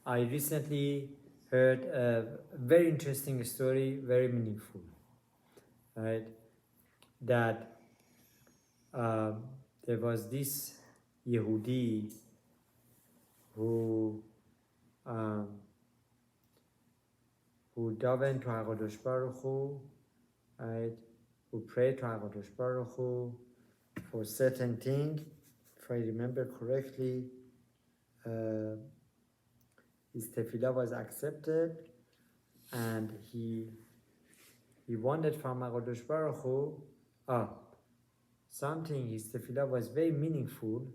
I recently heard a very interesting story, very meaningful, right? That there was this Yehudi who davened to HaKadosh Baruch Hu, right? Who prayed to HaKadosh Baruch Hu for certain thing. If I remember correctly, his Tefila was accepted, and he wanted from HaKadosh Baruch Hu something. His Tefila was very meaningful,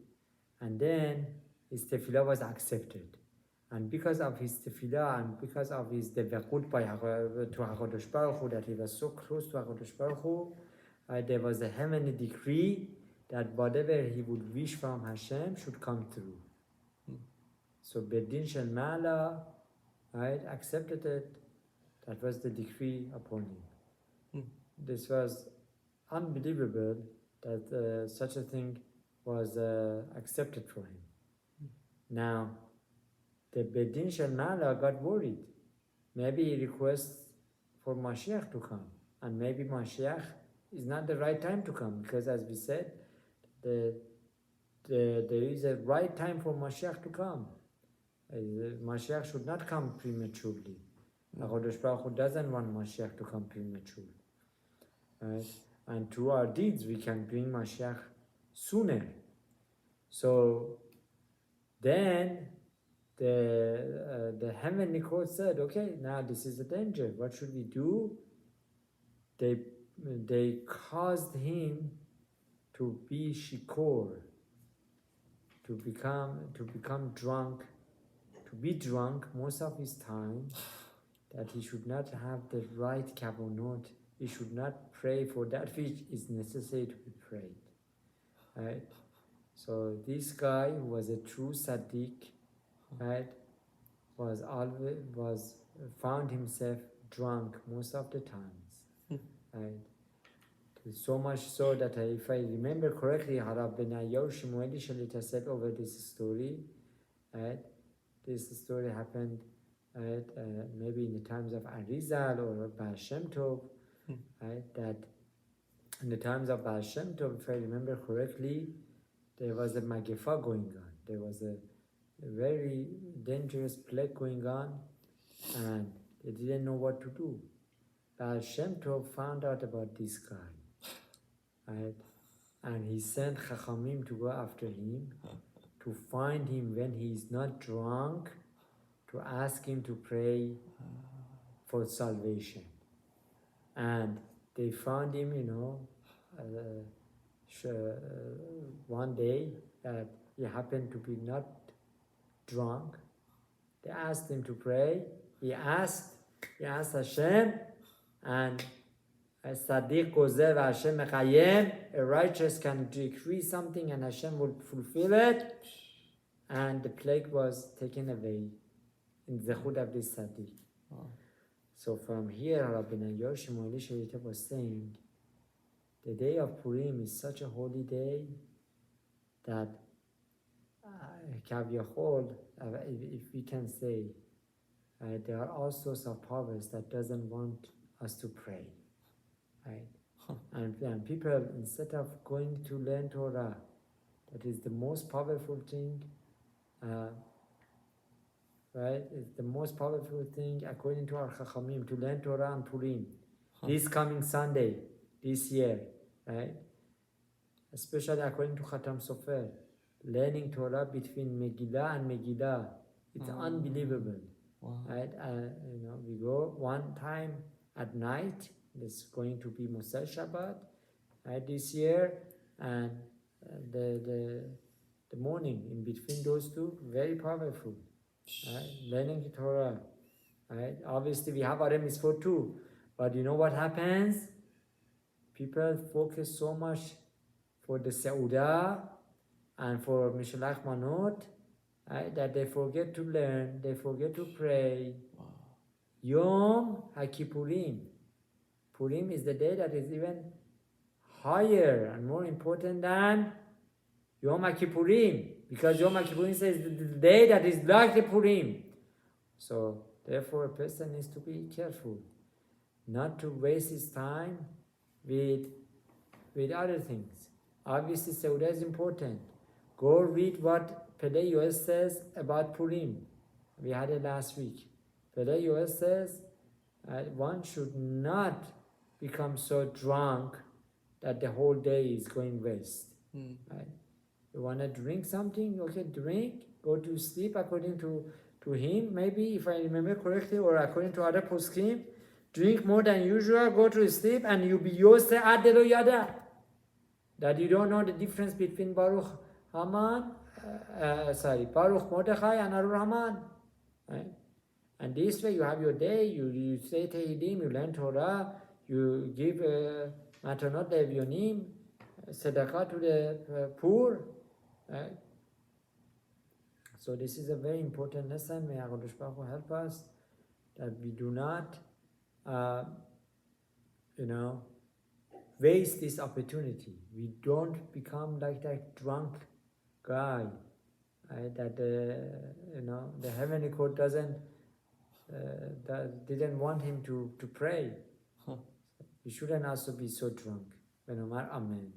and then his Tefila was accepted. And because of his Tefila and because of his Devekut to HaKadosh Baruch Hu, that he was so close to HaKadosh Baruch Hu, there was a heavenly decree that whatever he would wish from Hashem should come through. So Bedin Shel Ma'ala, right, accepted it. That was the decree upon him. This was unbelievable that such a thing was accepted for him. Now, the Bedin Shel Ma'ala got worried. Maybe he requests for Mashiach to come, and maybe Mashiach is not the right time to come, because as we said, there is a right time for Mashiach to come. Mashiach should not come prematurely. HaKadosh Baruch Hu doesn't want Mashiach to come prematurely. Right? And through our deeds, we can bring Mashiach sooner. So then the heavenly court said, okay, now this is a danger. What should we do? They caused him to be Shikur, to become drunk, to be drunk most of his time, that he should not have the right kavanot. He should not pray for that which is necessary to be prayed. Right? So this guy who was a true tzaddik, right, found himself drunk most of the times. Right? So much so that if I remember correctly, Harab Ben Ayaw Shmueli Shalita said over this story, right? This story happened maybe in the times of Arizal or Baal Shem Tov, right? That in the times of Baal Shem Tov, if I remember correctly, there was a Magifa going on. There was a very dangerous plague going on, and they didn't know what to do. Baal Shem Tov found out about this guy, right? And he sent Chachamim to go after him, to find him when he is not drunk, to ask him to pray for salvation. And they found him, one day that he happened to be not drunk. They asked him to pray. He asked Hashem, and Sadiq Gozer Hashem Mechayem, a righteous can decree something and Hashem will fulfill it. And the plague was taken away in the Zechut of this Sadiq. So from here, Rabbi Yoshim Sharita was saying, the day of Purim is such a holy day that Kavyachol, if we can say, there are all sorts of powers that doesn't want us to pray, right? And people, instead of going to learn Torah, that is the most powerful thing, right? It's the most powerful thing according to our Chachamim, to learn Torah and Purim. This coming Sunday, this year, right? Especially according to Khatam Sofer, learning Torah between Megillah and Megillah, it's unbelievable. Wow. Right? We go one time at night. It's going to be Mosai Shabbat, right, this year, and the morning in between those two, very powerful. Right? Learning the Torah. Right? Obviously, we have Arem Mitzvot too, but you know what happens? People focus so much for the Seudah and for Mishalach Manot, right, that they forget to learn, they forget to pray. Wow. Yom HaKippurim. Purim is the day that is even higher and more important than Yom HaKippurim. Because Yom Kippurim says the day that is like the Purim. So therefore a person needs to be careful not to waste his time with other things. Obviously Seudah is important. Go read what Pele Yoel says about Purim. We had it last week. Pele Yoel says one should not become so drunk that the whole day is going waste. Right? You want to drink something, okay, drink, go to sleep according to him, maybe, if I remember correctly, or according to other poskim, drink more than usual, go to sleep, and you be yose adelo yada. That you don't know the difference between Baruch Haman, Baruch Mordechai and Arur Haman. Right? And this way you have your day, you say Tehillim, you learn Torah, you give Matanot Levionim, Tzedakah to the poor. Right? So this is a very important lesson. May HaKadosh Baruch Hu help us that we do not, waste this opportunity. We don't become like that drunk guy, right? That the heavenly court didn't want him to pray. We shouldn't also be so drunk. Amen.